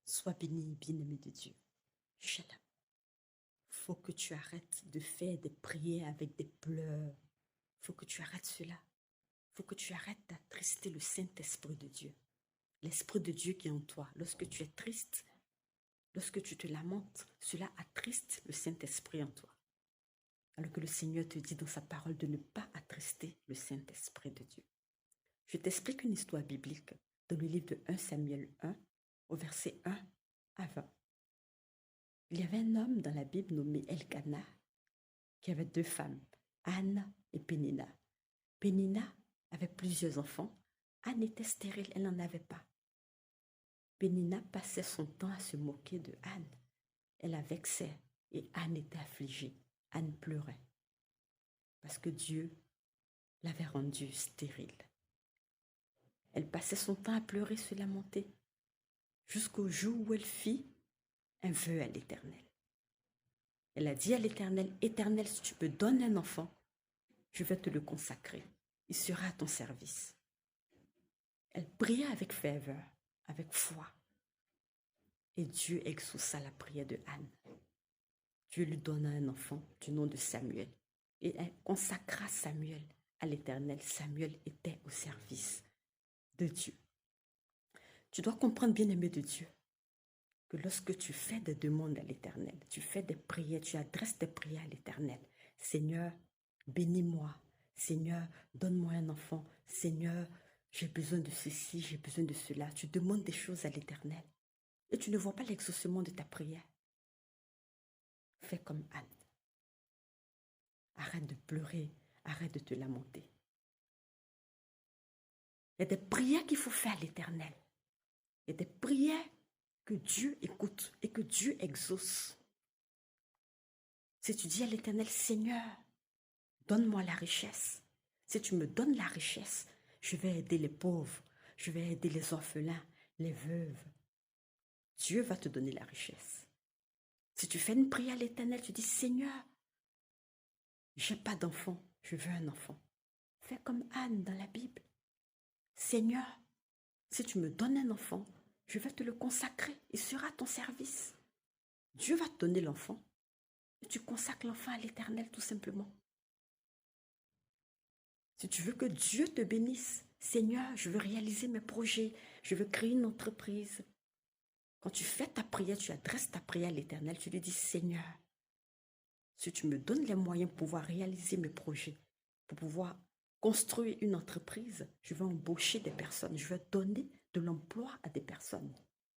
Sois béni, bien-aimé de Dieu. Shalom. Faut que tu arrêtes de faire des prières avec des pleurs. Faut que tu arrêtes cela. Faut que tu arrêtes d'attrister le Saint-Esprit de Dieu. L'Esprit de Dieu qui est en toi. Lorsque tu es triste, lorsque tu te lamentes, cela attriste le Saint-Esprit en toi. Alors que le Seigneur te dit dans sa parole de ne pas attrister le Saint-Esprit de Dieu. Je t'explique une histoire biblique dans le livre de 1 Samuel 1, au verset 1 à 20. Il y avait un homme dans la Bible nommé Elkana qui avait deux femmes, Anne et Pénina. Pénina avait plusieurs enfants. Anne était stérile, elle n'en avait pas. Pénina passait son temps à se moquer de Anne. Elle la vexait et Anne était affligée. Anne pleurait parce que Dieu l'avait rendue stérile. Elle passait son temps à pleurer, se lamenter, jusqu'au jour où elle fit un vœu à l'Éternel. Elle a dit à l'Éternel, Éternel, si tu me donnes un enfant, je vais te le consacrer. Il sera à ton service. Elle pria avec ferveur, avec foi. Et Dieu exauça la prière de Anne. Dieu lui donna un enfant du nom de Samuel. Et elle consacra Samuel à l'Éternel. Samuel était au service de Dieu. Tu dois comprendre, bien-aimé de Dieu, que lorsque tu fais des demandes à l'Éternel, tu fais des prières, tu adresses des prières à l'Éternel. Seigneur, bénis-moi. Seigneur, donne-moi un enfant. Seigneur, j'ai besoin de ceci, j'ai besoin de cela. Tu demandes des choses à l'Éternel et tu ne vois pas l'exaucement de ta prière. Fais comme Anne. Arrête de pleurer, arrête de te lamenter. Il y a des prières qu'il faut faire à l'Éternel. Il y a des prières que Dieu écoute et que Dieu exauce. Si tu dis à l'Éternel, Seigneur, donne-moi la richesse. Si tu me donnes la richesse, je vais aider les pauvres, je vais aider les orphelins, les veuves. Dieu va te donner la richesse. Si tu fais une prière à l'Éternel, tu dis, Seigneur, j'ai pas d'enfant, je veux un enfant. Fais comme Anne dans la Bible. Seigneur, si tu me donnes un enfant, je vais te le consacrer. Il sera à ton service. Dieu va te donner l'enfant. Et tu consacres l'enfant à l'Éternel tout simplement. Si tu veux que Dieu te bénisse, Seigneur, je veux réaliser mes projets, je veux créer une entreprise. Quand tu fais ta prière, tu adresses ta prière à l'Éternel, tu lui dis, Seigneur, si tu me donnes les moyens pour pouvoir réaliser mes projets, pour pouvoir construire une entreprise, je vais embaucher des personnes, je vais donner de l'emploi à des personnes.